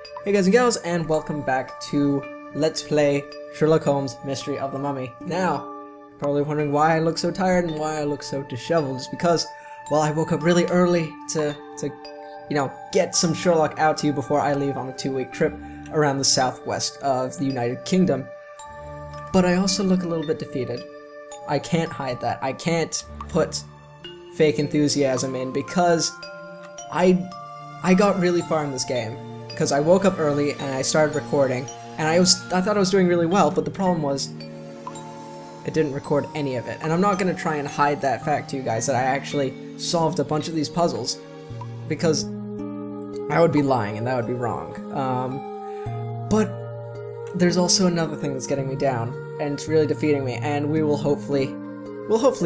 Hey guys and gals, and welcome back to Let's Play Sherlock Holmes Mystery of the Mummy. Now, probably wondering why I look so tired and why I look so disheveled. It's because, well, I woke up really early to get some Sherlock out to you before I leave on a 2-week trip around the southwest of the United Kingdom. But I also look a little bit defeated. I can't hide that. I can't put fake enthusiasm in because I got really far in this game. Because I woke up early and I started recording, and I thought I was doing really well, but the problem was it didn't record any of it. And I'm not going to try and hide that fact to you guys that I actually solved a bunch of these puzzles, because I would be lying and that would be wrong. But there's also another thing that's getting me down, and it's really defeating me, and we'll hopefully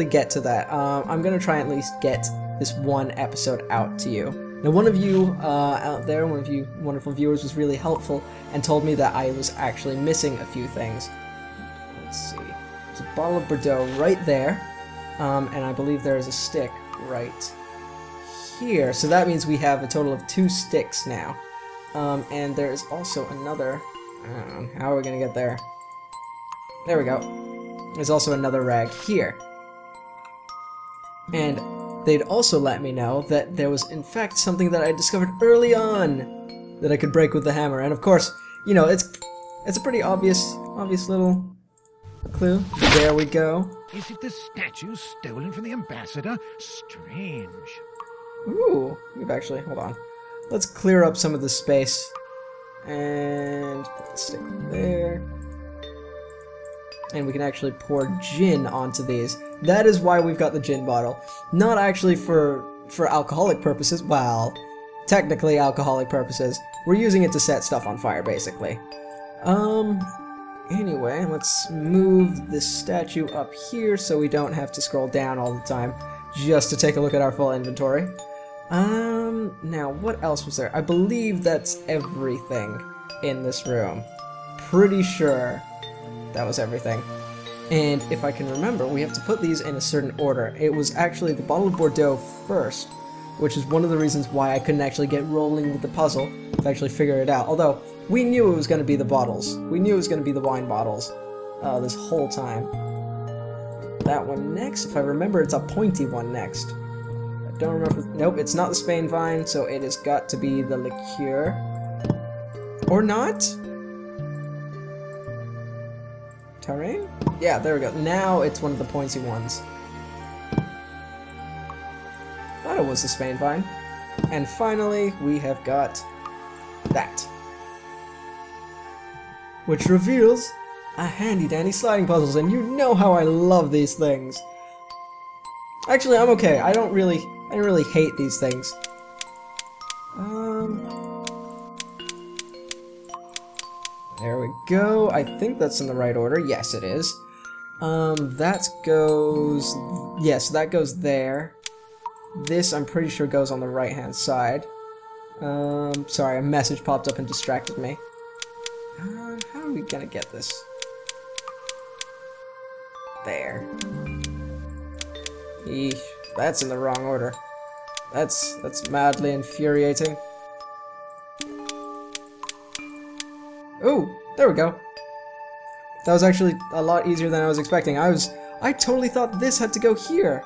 get to that. I'm going to try and at least get this one episode out to you. Now, one of you out there, one of you wonderful viewers, was really helpful and told me that I was actually missing a few things. Let's see. There's a bottle of Bordeaux right there, and I believe there is a stick right here. So that means we have a total of 2 sticks now. And there is also another... I don't know, how are we going to get there? There we go. There's also another rag here. And they'd also let me know that there was, in fact, something that I discovered early on that I could break with the hammer. And of course, you know, it's a pretty obvious little clue. There we go. Is it the statue stolen from the ambassador? Strange. Ooh, we've actually, hold on. Let's clear up some of the space. And put the stick there. And we can actually pour gin onto these. That is why we've got the gin bottle. Not actually for alcoholic purposes. Well, technically alcoholic purposes. We're using it to set stuff on fire, basically. Anyway, let's move this statue up here so we don't have to scroll down all the time just to take a look at our full inventory. Now, what else was there? I believe that's everything in this room. Pretty sure that was everything. And if I can remember, we have to put these in a certain order. It was actually the bottle of Bordeaux first, which is one of the reasons why I couldn't actually get rolling with the puzzle to actually figure it out. Although, we knew it was going to be the bottles. We knew it was going to be the wine bottles this whole time. That one next. If I remember, it's a pointy one next. I don't remember. Nope, it's not the Spain vine, so it has got to be the liqueur. Or not? Terrain? Yeah, there we go. Now it's one of the pointy ones. Thought it was the Spain vine. And finally, we have got that. Which reveals a handy-dandy sliding puzzles, and you know how I love these things. Actually, I'm okay. I don't really hate these things. There we go. I think that's in the right order. Yes, it is. That goes... Yes, that goes there. This, I'm pretty sure, goes on the right-hand side. Sorry, a message popped up and distracted me. How are we gonna get this? There. Eesh, that's in the wrong order. That's madly infuriating. Ooh, there we go. That was actually a lot easier than I was expecting. I totally thought this had to go here.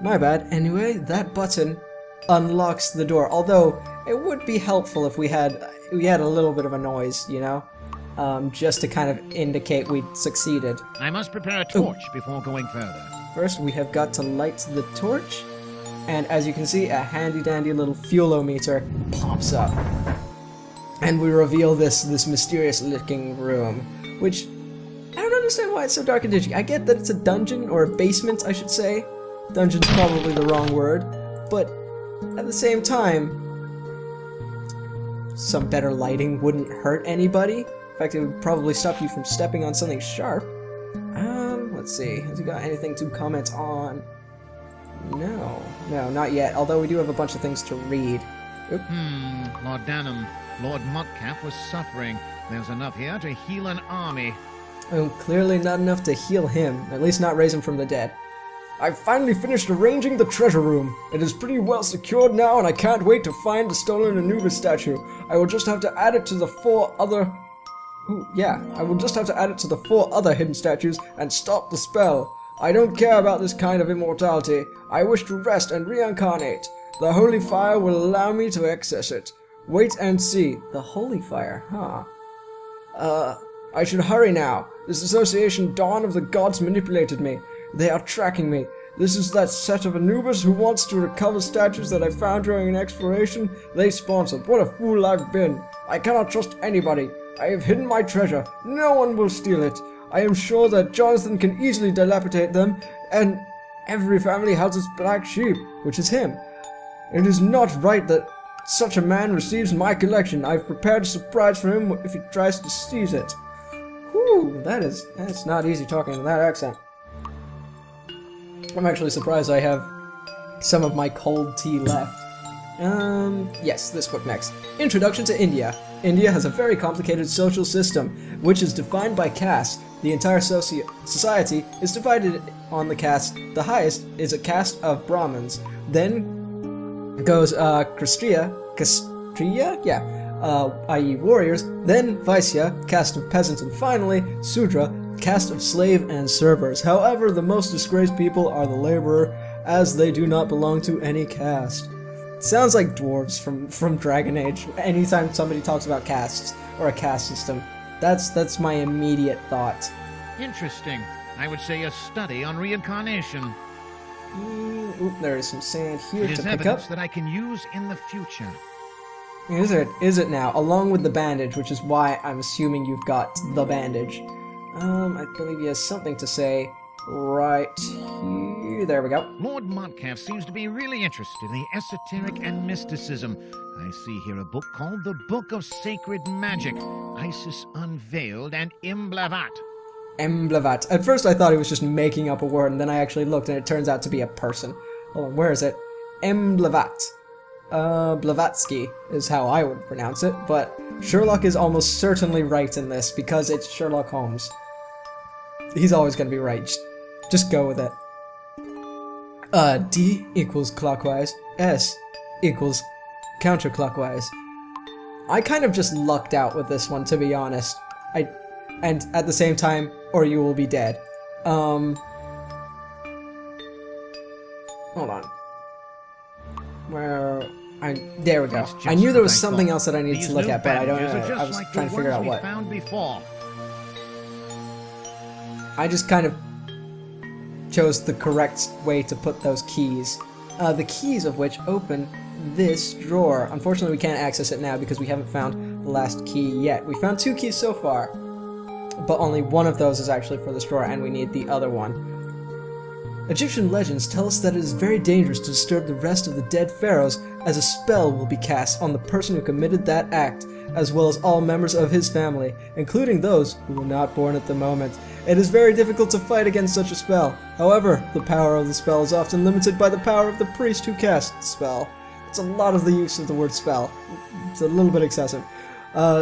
My bad. Anyway, that button unlocks the door. Although it would be helpful if we had a little bit of a noise, you know, just to kind of indicate we'd succeeded. I must prepare a torch before going further. First, we have got to light the torch, and as you can see, a handy-dandy little fuelometer pops up. And we reveal this mysterious-looking room, which I don't understand why it's so dark and dingy. I get that it's a dungeon, or a basement, I should say. Dungeon's probably the wrong word, but at the same time, some better lighting wouldn't hurt anybody. In fact, it would probably stop you from stepping on something sharp. Let's see. Has he got anything to comment on? No, not yet. Although we do have a bunch of things to read. Oop. Lord Danham. Lord Motcap was suffering. There's enough here to heal an army. Oh, clearly not enough to heal him. At least not raise him from the dead. I've finally finished arranging the treasure room. It is pretty well secured now, and I can't wait to find the stolen Anubis statue. I will just have to add it to the 4 other... I will just have to add it to the 4 other hidden statues and stop the spell. I don't care about this kind of immortality. I wish to rest and reincarnate. The holy fire will allow me to access it. Wait and see. The holy fire, huh? I should hurry now. This association Dawn of the Gods manipulated me. They are tracking me. This is that set of Anubis who wants to recover statues that I found during an exploration they sponsored. What a fool I've been. I cannot trust anybody. I have hidden my treasure. No one will steal it. I am sure that Jonathan can easily dilapidate them, and every family has its black sheep, which is him. It is not right that such a man receives my collection. I've prepared a surprise for him if he tries to seize it. Whew, that's not easy talking in that accent. I'm actually surprised I have some of my cold tea left. Yes, this book next. Introduction to India. India has a very complicated social system, which is defined by caste. The entire society is divided on the caste. The highest is a caste of Brahmins. Then goes Kshatriya, i.e. warriors. Then Vaisya, caste of peasants, and finally Sudra, caste of slave and servers. However, the most disgraced people are the laborer, as they do not belong to any caste. Sounds like dwarves from Dragon Age. Anytime somebody talks about castes or a caste system, that's my immediate thought. Interesting. I would say a study on reincarnation. Oop, there is some sand here to pick up. It is evidence that I can use in the future. Is it now? Along with the bandage, which is why I'm assuming you've got the bandage. I believe he has something to say right here. There we go. Lord Montcalf seems to be really interested in the esoteric and mysticism. I see here a book called The Book of Sacred Magic, Isis Unveiled and Imblavat. Imblavat. At first I thought he was just making up a word, and then I actually looked and it turns out to be a person. Hold on, where is it? Imblavat. Blavatsky is how I would pronounce it, but Sherlock is almost certainly right in this because it's Sherlock Holmes. He's always going to be right. Just go with it. D equals clockwise, S equals counterclockwise. I kind of just lucked out with this one, to be honest. And at the same time, or you will be dead. Hold on. There we go. I knew there was something else that I needed to look at, but I was trying to figure out what. I just kind of chose the correct way to put those keys. The keys of which open this drawer. Unfortunately, we can't access it now because we haven't found the last key yet. We found 2 keys so far, but only one of those is actually for this drawer, and we need the other one. Egyptian legends tell us that it is very dangerous to disturb the rest of the dead pharaohs, as a spell will be cast on the person who committed that act, as well as all members of his family, including those who were not born at the moment. It is very difficult to fight against such a spell. However, the power of the spell is often limited by the power of the priest who casts the spell. It's a lot of the use of the word spell. It's a little bit excessive.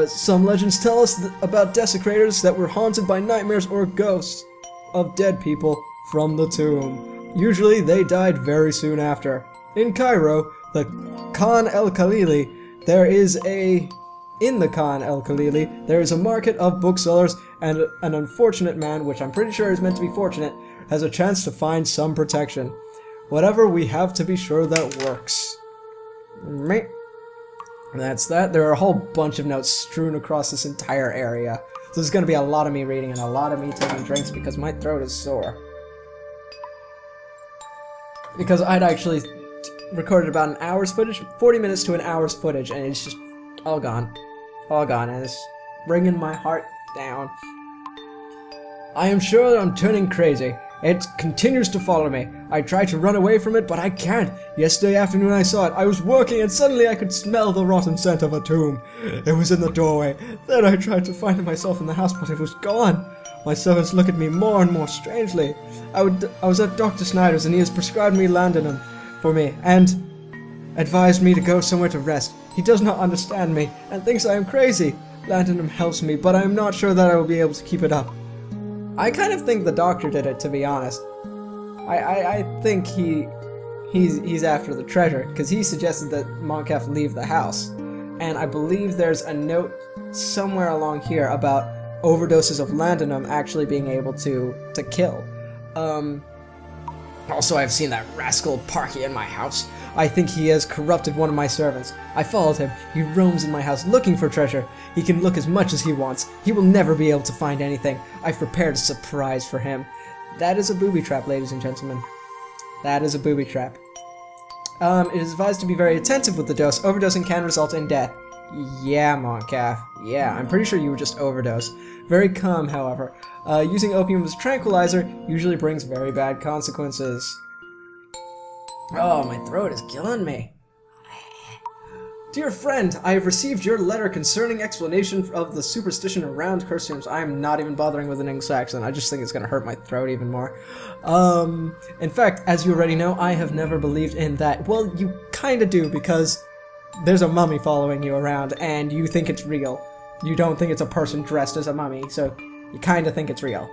Some legends tell us about desecrators that were haunted by nightmares or ghosts of dead people from the tomb. Usually they died very soon after. In Cairo, the Khan el-Khalili, in the Khan el-Khalili, there is a market of booksellers, and an unfortunate man, which I'm pretty sure is meant to be fortunate, has a chance to find some protection. Whatever, we have to be sure that works. That's that. There are a whole bunch of notes strewn across this entire area. So there's going to be a lot of me reading and a lot of me taking drinks because my throat is sore. Because I'd actually recorded about an hour's footage, 40 minutes to an hour's footage, and it's just all gone. All gone, and it's bringing my heart down. I am sure I'm turning crazy. It continues to follow me. I try to run away from it, but I can't. Yesterday afternoon I saw it. I was working, and suddenly I could smell the rotten scent of a tomb. It was in the doorway. Then I tried to find myself in the house, but it was gone. My servants look at me more and more strangely. I was at Dr. Snyder's, and he has prescribed me laudanum for me, and advised me to go somewhere to rest. He does not understand me, and thinks I am crazy. Laudanum helps me, but I am not sure that I will be able to keep it up. I kind of think the doctor did it, to be honest. I think he's after the treasure, because he suggested that Moncaf leave the house. And I believe there's a note somewhere along here about overdoses of laudanum actually being able to kill. Also, I've seen that rascal Parky in my house. I think he has corrupted one of my servants. I followed him. He roams in my house looking for treasure. He can look as much as he wants. He will never be able to find anything. I've prepared a surprise for him. That is a booby trap, ladies and gentlemen. That is a booby trap. It is advised to be very attentive with the dose. Overdosing can result in death. Yeah, Moncaf. Yeah, I'm pretty sure you were just overdosed. Very calm, however. Using opium as a tranquilizer usually brings very bad consequences. Oh, my throat is killing me. Dear friend, I have received your letter concerning explanation of the superstition around curse rooms. I am not even bothering with an English accent. I just think it's going to hurt my throat even more. In fact, as you already know, I have never believed in that. Well, you kind of do, because there's a mummy following you around, and you think it's real. You don't think it's a person dressed as a mummy, so you kind of think it's real.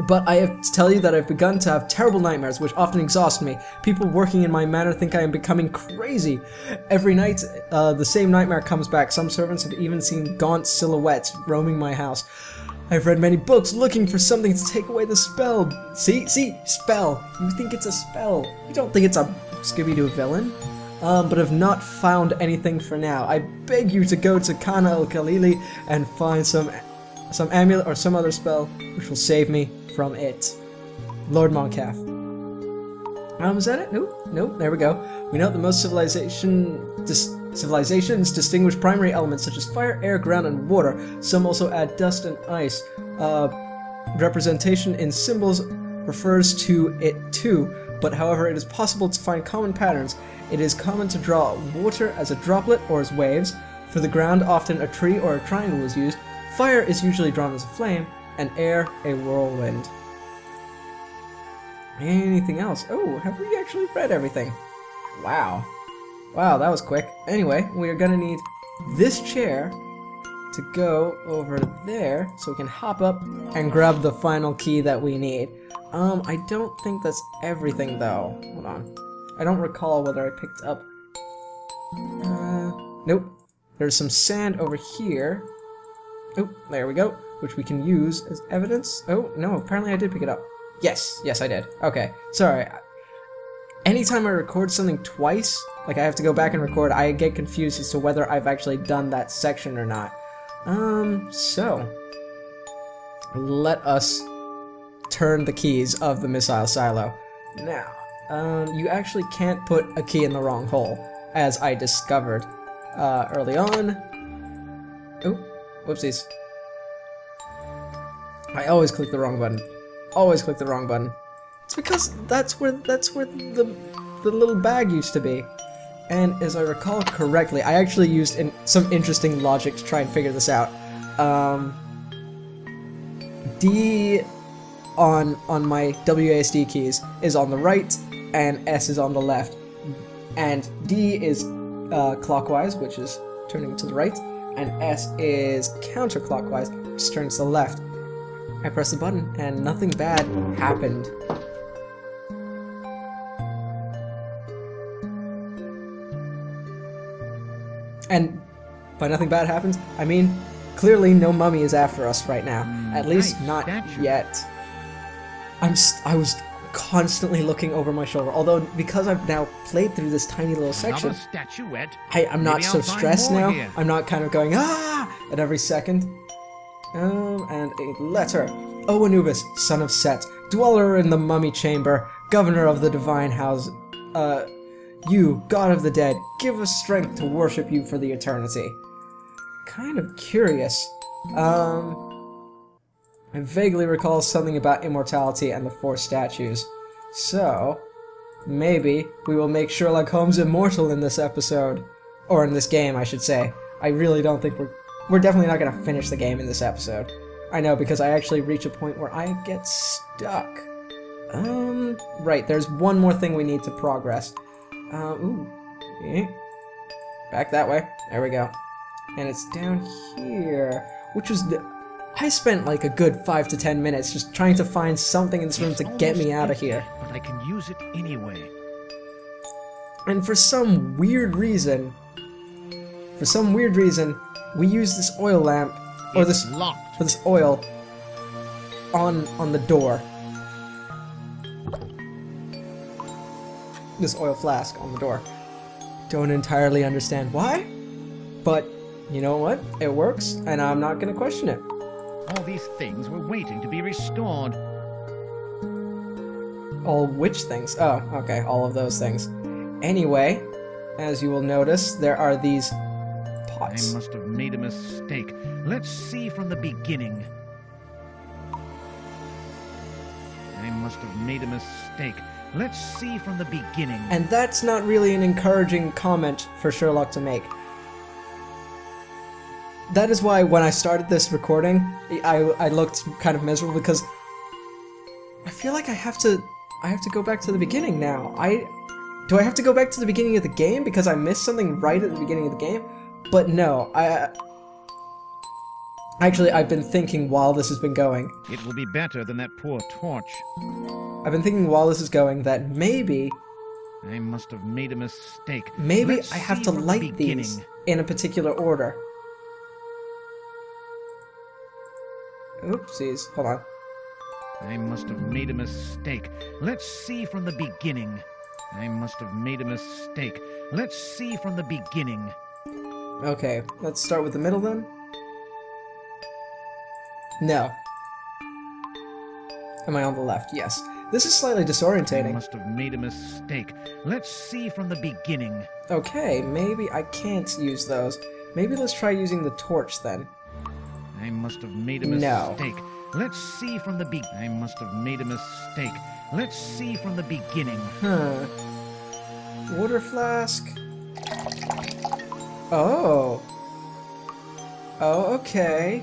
But I have to tell you that I've begun to have terrible nightmares, which often exhaust me. People working in my manor think I am becoming crazy. Every night, the same nightmare comes back. Some servants have even seen gaunt silhouettes roaming my house. I've read many books looking for something to take away the spell. See? Spell. You think it's a spell. You don't think it's a Scooby-Doo villain. But have not found anything for now. I beg you to go to Kana el-Khalili and find some amulet or some other spell which will save me from it. Lord Moncaf. Is that it? Nope, there we go. We know that most civilizations distinguish primary elements such as fire, air, ground, and water. Some also add dust and ice. Representation in symbols refers to it too, but however it is possible to find common patterns. It is common to draw water as a droplet or as waves. For the ground, often a tree or a triangle is used. Fire is usually drawn as a flame, and air a whirlwind. Anything else? Oh, have we actually read everything? Wow. Wow, that was quick. Anyway, we are gonna need this chair to go over there so we can hop up and grab the final key that we need. I don't think that's everything though. Hold on. I don't recall whether I picked up... Nope. There's some sand over here. Oh, there we go. Which we can use as evidence. Oh, no, apparently I did pick it up. Yes, I did. Okay, sorry. Anytime I record something twice, like I have to go back and record, I get confused as to whether I've actually done that section or not. So... let us turn the keys of the missile silo. Now, you actually can't put a key in the wrong hole, as I discovered early on. Oh, whoopsies. I always click the wrong button. Always click the wrong button. It's because that's where the little bag used to be. And as I recall correctly, I actually used some interesting logic to try and figure this out. D on my WASD keys is on the right, and S is on the left. And D is clockwise, which is turning to the right, and S is counterclockwise, which turns to the left. I pressed the button, and nothing bad happened. And by nothing bad happens, I mean, clearly no mummy is after us right now. At least not yet. I was constantly looking over my shoulder, although because I've now played through this tiny little section, I'm not so stressed now. Here. I'm not kind of going, ah, at every second. And a letter. O Anubis, son of Set, dweller in the mummy chamber, governor of the divine house, you, god of the dead, give us strength to worship you for the eternity. Kind of curious. I vaguely recall something about immortality and the 4 statues. So, maybe we will make Sherlock Holmes immortal in this episode. Or in this game, I should say. I really don't think we're definitely not going to finish the game in this episode. I know, because I actually reach a point where I get stuck. Right, there's one more thing we need to progress. Back that way. There we go. And it's down here, which was I spent like a good 5 to 10 minutes just trying to find something in this room to get me out of here. But I can use it anyway. And for some weird reason, we use this oil lamp, or It's locked. for this oil, on the door. This oil flask on the door. Don't entirely understand why, but you know what? It works, and I'm not gonna question it. All these things were waiting to be restored. All which things? Oh, okay, all of those things. Anyway, as you will notice, there are these pots. I must have made a mistake. Let's see from the beginning. I must have made a mistake. Let's see from the beginning. And that's not really an encouraging comment for Sherlock to make. That is why when I started this recording, I looked kind of miserable because I feel like I have to go back to the beginning now. Do I have to go back to the beginning of the game because I missed something right at the beginning of the game? But no, actually, I've been thinking while this has been going. It will be better than that poor torch. I've been thinking while this is going that maybe I must have made a mistake. Maybe Let's I have see to from the light these beginning. in a particular order. Oopsies, hold on. I must have made a mistake. Let's see from the beginning. I must have made a mistake. Let's see from the beginning. Okay, let's start with the middle then. No. Am I on the left? Yes. This is slightly I disorientating. must have made a mistake. Let's see from the beginning. Okay, maybe I can't use those. Maybe let's try using the torch then. I must have made a No. mistake. Let's see from the I must have made a mistake. Let's see from the beginning. Huh. Water flask. Oh. Oh, okay.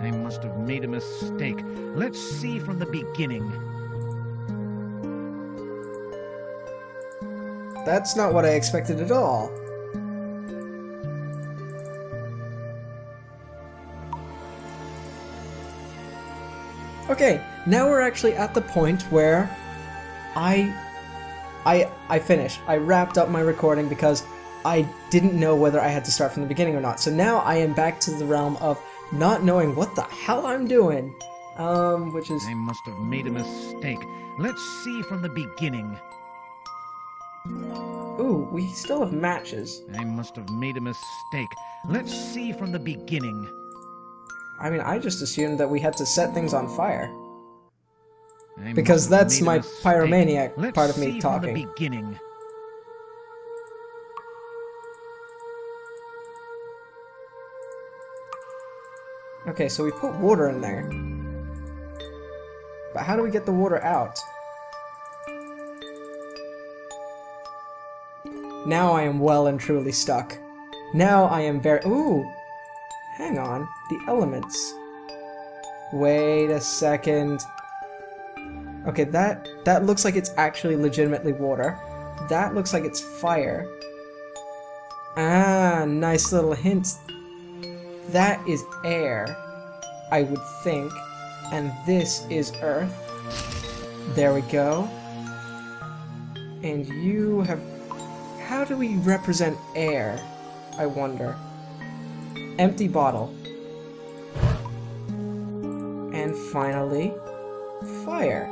I must have made a mistake. Let's see from the beginning. That's not what I expected at all. Okay, now we're actually at the point where I finished. I wrapped up my recording because I didn't know whether I had to start from the beginning or not. So now I am back to the realm of not knowing what the hell I'm doing. Which is... I must have made a mistake. Let's see from the beginning. Ooh, we still have matches. I must have made a mistake. Let's see from the beginning. I mean, I just assumed that we had to set things on fire. I Because must have that's made a my mistake. pyromaniac Let's part of see me from talking. the beginning. Okay, so we put water in there. But how do we get the water out? Now I am well and truly stuck. Now I am very... Ooh! Hang on. The elements. Wait a second. Okay, that looks like it's actually legitimately water. That looks like it's fire. Ah, nice little hint. That is air, I would think. And this is earth. There we go. And you have... How do we represent air, I wonder? Empty bottle. And finally, fire.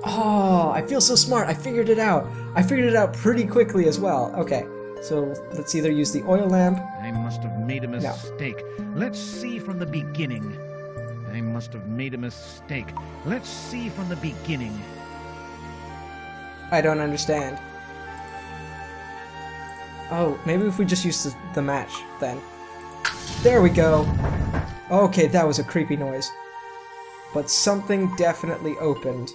Oh, I feel so smart. I figured it out. I figured it out pretty quickly as well. Okay, so let's either use the oil lamp. I must have made a mistake. Let's see from the beginning. I must have made a mistake. Let's see from the beginning. I don't understand. Oh, maybe if we just use the match, then. There we go! Okay, that was a creepy noise. But something definitely opened.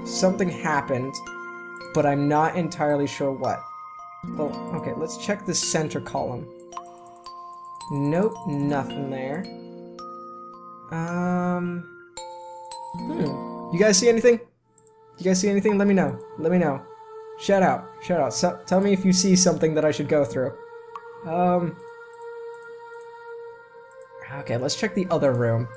Something happened, but I'm not entirely sure what. Well, okay, let's check this center column. Nope, nothing there. You guys see anything? You guys see anything? Let me know. Let me know. Shout out. Shout out. So, tell me if you see something that I should go through. Okay, let's check the other room.